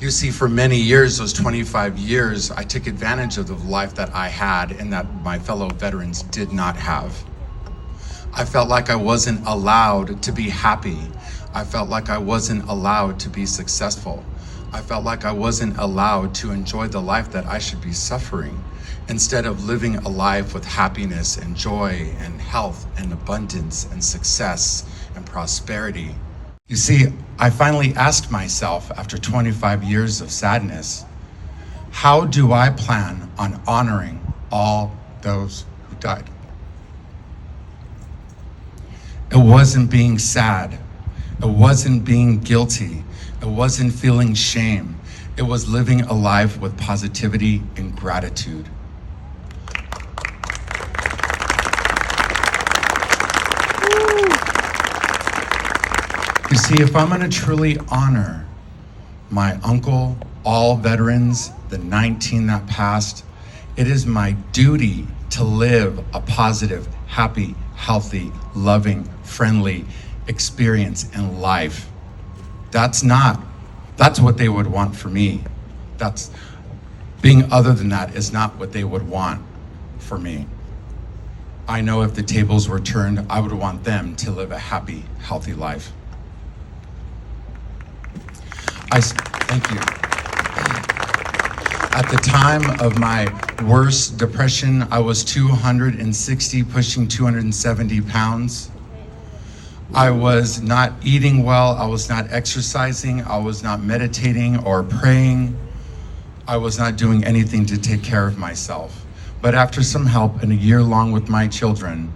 You see, for many years, those 25 years, I took advantage of the life that I had and that my fellow veterans did not have. I felt like I wasn't allowed to be happy. I felt like I wasn't allowed to be successful. I felt like I wasn't allowed to enjoy the life that I should be suffering, instead of living a life with happiness and joy and health and abundance and success and prosperity. You see, I finally asked myself, after 25 years of sadness, how do I plan on honoring all those who died? It wasn't being sad. It wasn't being guilty. It wasn't feeling shame. It was living a life with positivity and gratitude. You see, if I'm going to truly honor my uncle, all veterans, the 19 that passed, it is my duty to live a positive, happy, healthy, loving, friendly experience in life. That's what they would want for me. Being other than that is not what they would want for me. I know if the tables were turned, I would want them to live a happy, healthy life. Thank you. At the time of my worst depression, I was 260, pushing 270 pounds. I was not eating well, I was not exercising, I was not meditating or praying. I was not doing anything to take care of myself. But after some help and a year long with my children,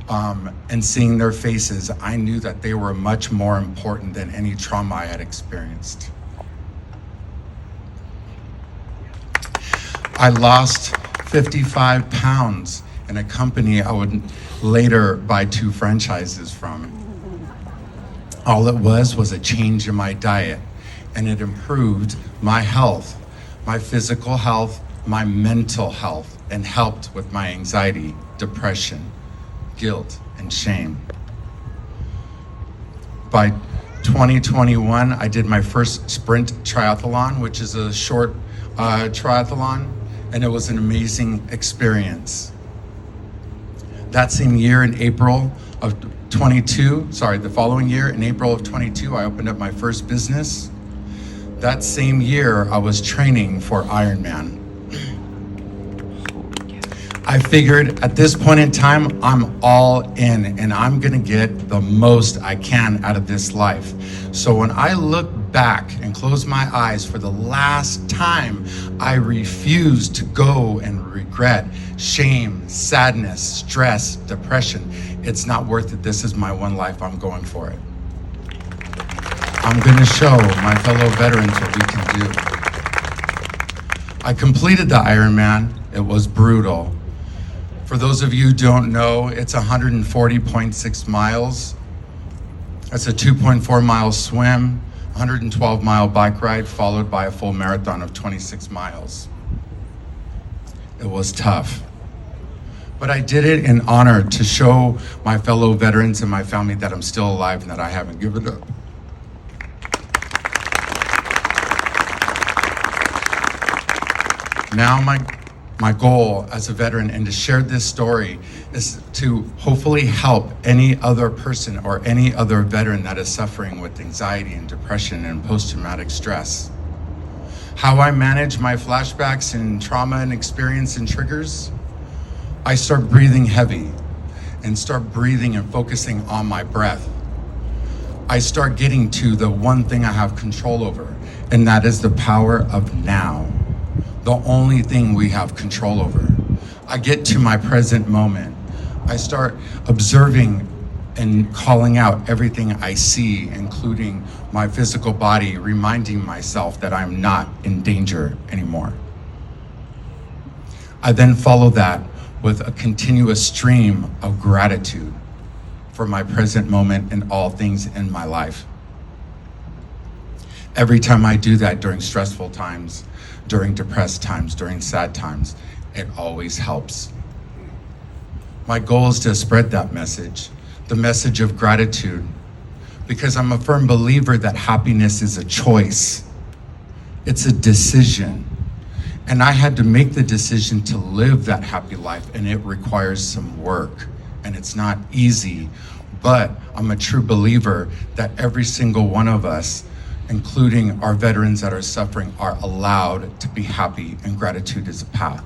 and seeing their faces, I knew that they were much more important than any trauma I had experienced. I lost 55 pounds in a company I would later buy 2 franchises from. All it was a change in my diet, and it improved my health, my physical health, my mental health, and helped with my anxiety, depression, guilt, and shame. By 2021, I did my first sprint triathlon, which is a short triathlon, and it was an amazing experience. That same year in April of the following year in April of 22, I opened up my first business. That same year, I was training for Ironman. I figured at this point in time, I'm all in and I'm gonna get the most I can out of this life. So when I look back and close my eyes for the last time, I refuse to go and regret, shame, sadness, stress, depression. It's not worth it. This is my one life. I'm going for it. I'm gonna show my fellow veterans what we can do. I completed the Ironman. It was brutal. For those of you who don't know, it's 140.6 miles. That's a 2.4 mile swim, 112 mile bike ride, followed by a full marathon of 26 miles. It was tough. But I did it in honor to show my fellow veterans and my family that I'm still alive and that I haven't given up. Now my goal as a veteran and to share this story is to hopefully help any other person or any other veteran that is suffering with anxiety and depression and post-traumatic stress. How I manage my flashbacks and trauma and experience and triggers, I start breathing heavy and start breathing and focusing on my breath. I start getting to the one thing I have control over, and that is the power of now. The only thing we have control over. I get to my present moment. I start observing and calling out everything I see, including my physical body, reminding myself that I'm not in danger anymore. I then follow that with a continuous stream of gratitude for my present moment and all things in my life. Every time I do that during stressful times, during depressed times, during sad times, it always helps. My goal is to spread that message, the message of gratitude, because I'm a firm believer that happiness is a choice. It's a decision. And I had to make the decision to live that happy life, and it requires some work, and it's not easy. But I'm a true believer that every single one of us, including our veterans that are suffering, are allowed to be happy, and gratitude is a path.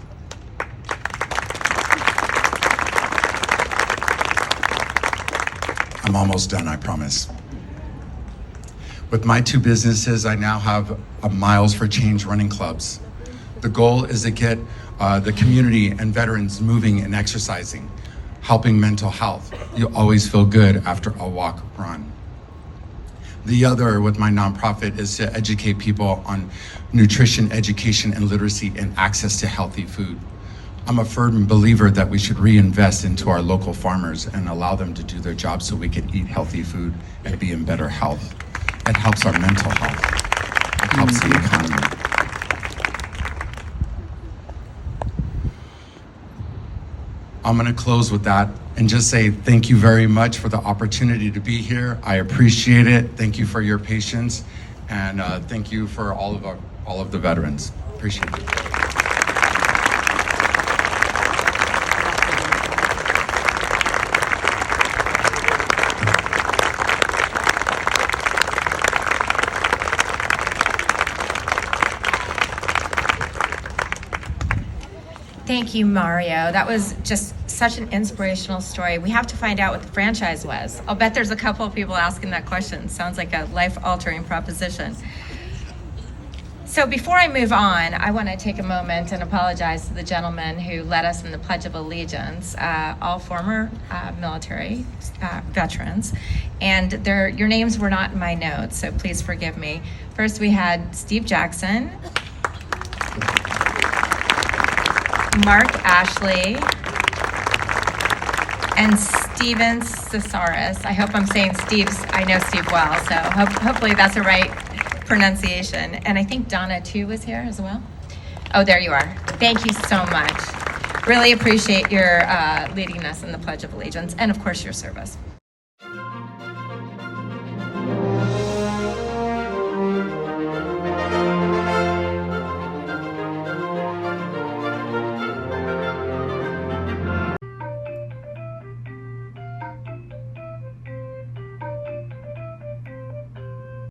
I'm almost done, I promise. With my two businesses, I now have a Miles for Change running clubs. The goal is to get the community and veterans moving and exercising, helping mental health. You always feel good after a walk, run. The other, with my nonprofit, is to educate people on nutrition, education, and literacy, and access to healthy food. I'm a firm believer that we should reinvest into our local farmers and allow them to do their job so we can eat healthy food and be in better health. It helps our mental health. It helps the economy. I'm gonna close with that and just say thank you very much for the opportunity to be here. I appreciate it. Thank you for your patience, and thank you for all of the veterans. Appreciate it. Thank you, Mario. That was just such an inspirational story. We have to find out what the franchise was. I'll bet there's a couple of people asking that question. Sounds like a life-altering proposition. So before I move on, I want to take a moment and apologize to the gentleman who led us in the Pledge of Allegiance, all former military veterans. And your names were not in my notes, so please forgive me. First, we had Steve Jackson, Mark Ashley, and Steven Cesaris. I hope I'm saying I know Steve well, so hopefully that's the right pronunciation. And I think Donna too was here as well. Oh, there you are. Thank you so much. Really appreciate your leading us in the Pledge of Allegiance, and of course your service.